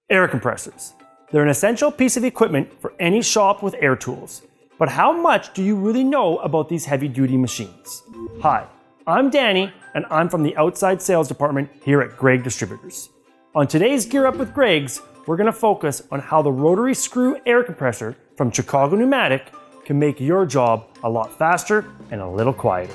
Air compressors. They're an essential piece of equipment for any shop with air tools. But how much do you really know about these heavy-duty machines? Hi, I'm Danny, and I'm from the outside sales department here at Gregg Distributors. On today's Gear Up with Greggs, we're going to focus on how the rotary screw air compressor from Chicago Pneumatic can make your job a lot faster and a little quieter.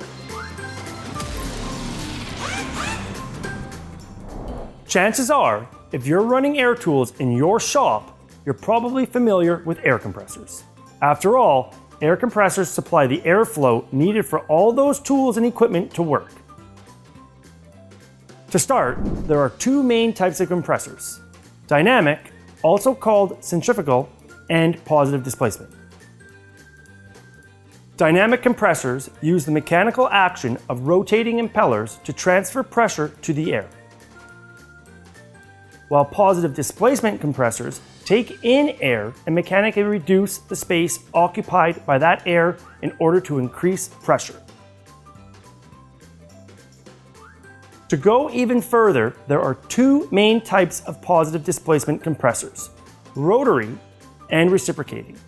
Chances are, if you're running air tools in your shop, you're probably familiar with air compressors. After all, air compressors supply the airflow needed for all those tools and equipment to work. To start, there are two main types of compressors: dynamic, also called centrifugal, and positive displacement. Dynamic compressors use the mechanical action of rotating impellers to transfer pressure to the air, while positive displacement compressors take in air and mechanically reduce the space occupied by that air in order to increase pressure. To go even further, there are two main types of positive displacement compressors: rotary and reciprocating.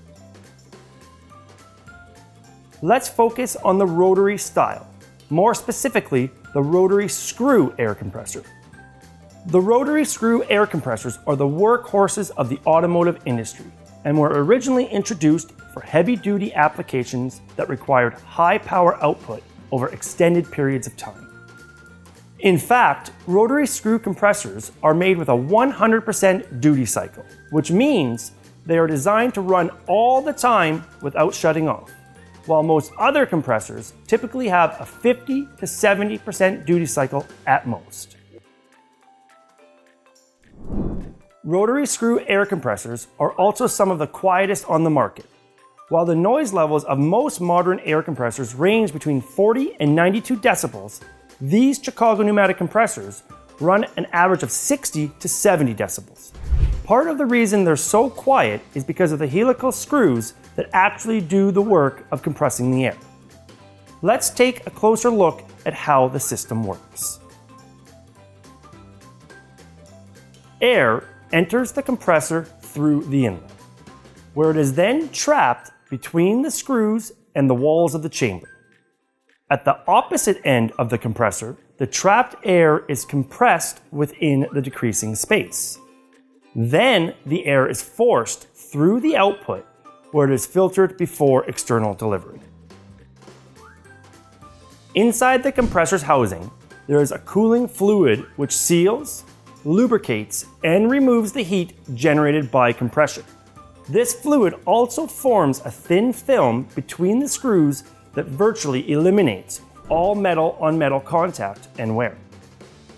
Let's focus on the rotary style, more specifically, the rotary screw air compressor. The rotary screw air compressors are the workhorses of the automotive industry and were originally introduced for heavy-duty applications that required high power output over extended periods of time. In fact, rotary screw compressors are made with a 100% duty cycle, which means they are designed to run all the time without shutting off, while most other compressors typically have a 50 to 70% duty cycle at most. Rotary screw air compressors are also some of the quietest on the market. While the noise levels of most modern air compressors range between 40 and 92 decibels, these Chicago Pneumatic compressors run an average of 60 to 70 decibels. Part of the reason they're so quiet is because of the helical screws that actually do the work of compressing the air. Let's take a closer look at how the system works. Air enters the compressor through the inlet, where it is then trapped between the screws and the walls of the chamber. At the opposite end of the compressor, the trapped air is compressed within the decreasing space. Then the air is forced through the output, where it is filtered before external delivery. Inside the compressor's housing, there is a cooling fluid which seals, lubricates, and removes the heat generated by compression. This fluid also forms a thin film between the screws that virtually eliminates all metal-on-metal contact and wear.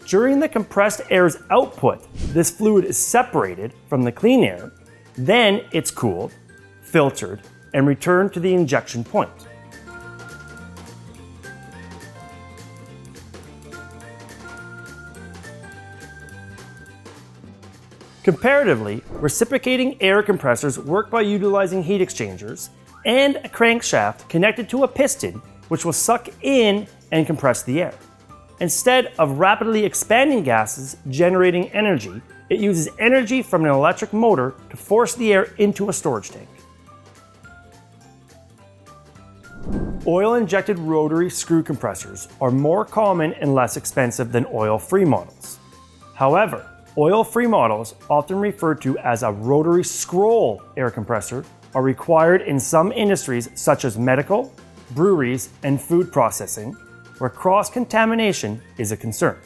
During the compressed air's output, this fluid is separated from the clean air, then it's cooled, filtered, and returned to the injection point. Comparatively, reciprocating air compressors work by utilizing heat exchangers and a crankshaft connected to a piston which will suck in and compress the air. Instead of rapidly expanding gases generating energy, it uses energy from an electric motor to force the air into a storage tank. Oil-injected rotary screw compressors are more common and less expensive than oil-free models. However, oil-free models, often referred to as a rotary scroll air compressor, are required in some industries such as medical, breweries, and food processing, where cross-contamination is a concern.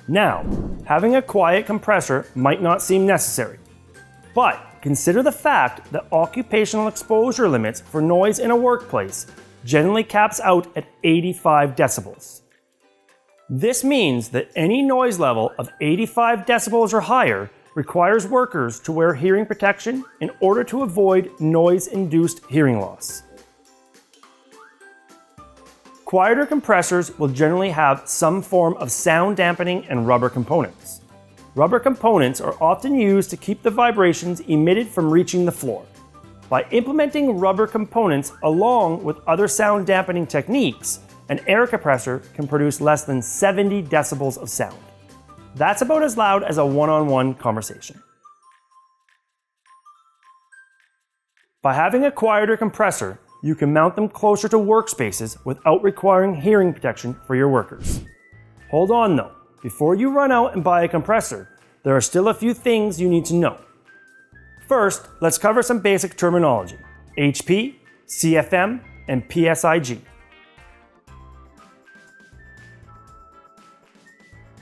Now, having a quiet compressor might not seem necessary, but consider the fact that occupational exposure limits for noise in a workplace generally caps out at 85 decibels. This means that any noise level of 85 decibels or higher requires workers to wear hearing protection in order to avoid noise-induced hearing loss. Quieter compressors will generally have some form of sound dampening and rubber components. Rubber components are often used to keep the vibrations emitted from reaching the floor. By implementing rubber components along with other sound dampening techniques, an air compressor can produce less than 70 decibels of sound. That's about as loud as a one-on-one conversation. By having a quieter compressor, you can mount them closer to workspaces without requiring hearing protection for your workers. Hold on though, before you run out and buy a compressor, there are still a few things you need to know. First, let's cover some basic terminology: HP, CFM, and PSIG.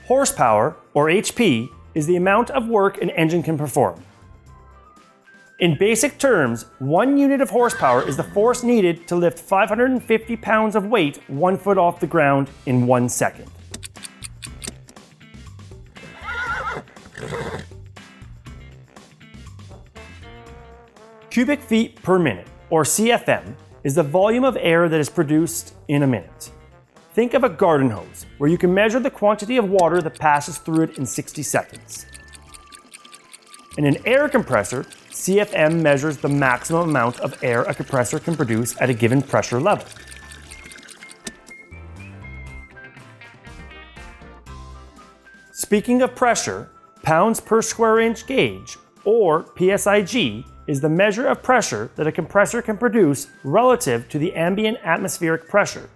Horsepower, or HP, is the amount of work an engine can perform. In basic terms, 1 unit of horsepower is the force needed to lift 550 pounds of weight 1 foot off the ground in 1 second. Cubic feet per minute, or CFM, is the volume of air that is produced in a minute. Think of a garden hose, where you can measure the quantity of water that passes through it in 60 seconds. In an air compressor, CFM measures the maximum amount of air a compressor can produce at a given pressure level. Speaking of pressure, pounds per square inch gauge, or PSIG, is the measure of pressure that a compressor can produce relative to the ambient atmospheric pressure.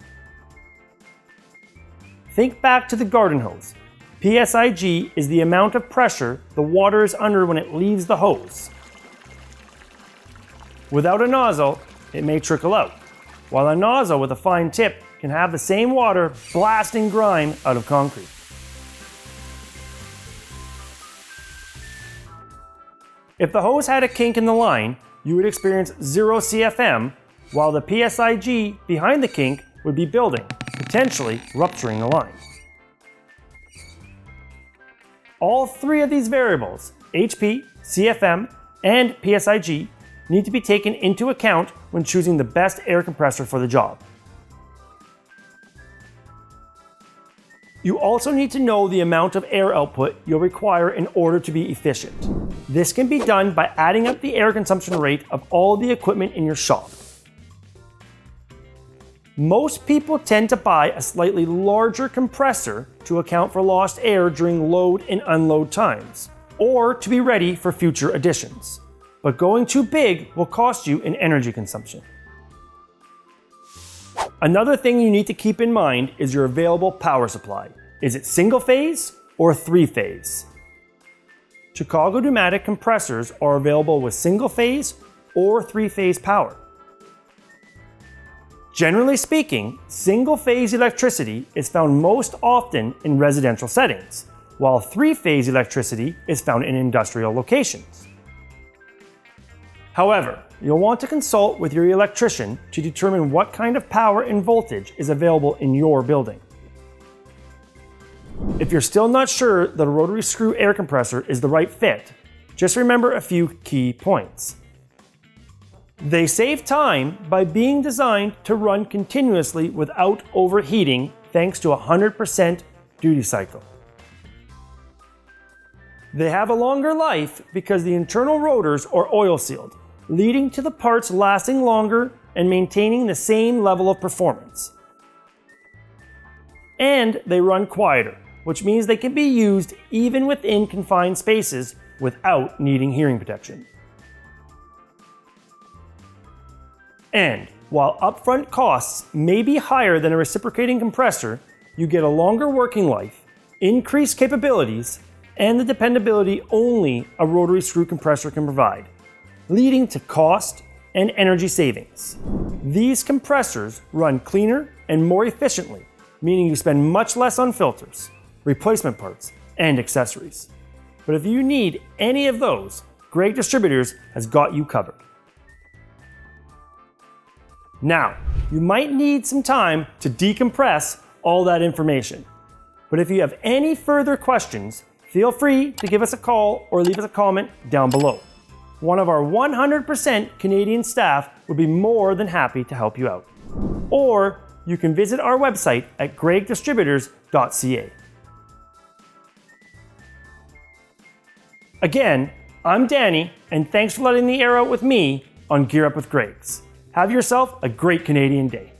Think back to the garden hose. PSIG is the amount of pressure the water is under when it leaves the hose. Without a nozzle, it may trickle out, while a nozzle with a fine tip can have the same water blasting grime out of concrete. If the hose had a kink in the line, you would experience 0 CFM, while the PSIG behind the kink would be building, potentially rupturing the line. All 3 of these variables, HP, CFM, and PSIG, need to be taken into account when choosing the best air compressor for the job. You also need to know the amount of air output you'll require in order to be efficient. This can be done by adding up the air consumption rate of all the equipment in your shop. Most people tend to buy a slightly larger compressor to account for lost air during load and unload times, or to be ready for future additions. But going too big will cost you in energy consumption. Another thing you need to keep in mind is your available power supply. Is it single phase or 3-phase? Chicago Pneumatic compressors are available with single phase or 3-phase power. Generally speaking, single-phase electricity is found most often in residential settings, while 3-phase electricity is found in industrial locations. However, you'll want to consult with your electrician to determine what kind of power and voltage is available in your building. If you're still not sure that a rotary screw air compressor is the right fit, just remember a few key points. They save time by being designed to run continuously without overheating thanks to a 100% duty cycle. They have a longer life because the internal rotors are oil sealed, leading to the parts lasting longer and maintaining the same level of performance. And they run quieter, which means they can be used even within confined spaces without needing hearing protection. And while upfront costs may be higher than a reciprocating compressor, you get a longer working life, increased capabilities, and the dependability only a rotary screw compressor can provide, leading to cost and energy savings. These compressors run cleaner and more efficiently, meaning you spend much less on filters, replacement parts, and accessories. But if you need any of those, Gregg Distributors has got you covered. Now, you might need some time to decompress all that information. But if you have any further questions, feel free to give us a call or leave us a comment down below. One of our 100% Canadian staff would be more than happy to help you out. Or you can visit our website at greggdistributors.ca. Again, I'm Danny, and thanks for letting the air out with me on Gear Up with Greggs. Have yourself a great Canadian day.